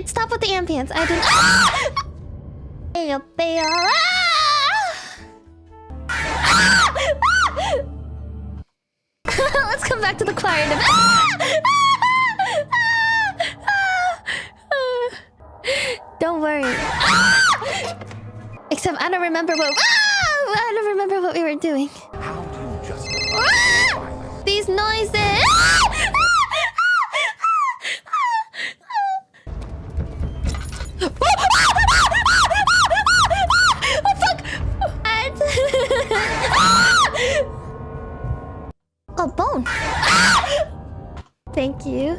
stop with the ambience. I didn't. Beyo, beyo. Let's come back to the choir. Don't worry. Except I don't remember what. I don't remember what we were doing. These noises. Oh, bone. Thank you.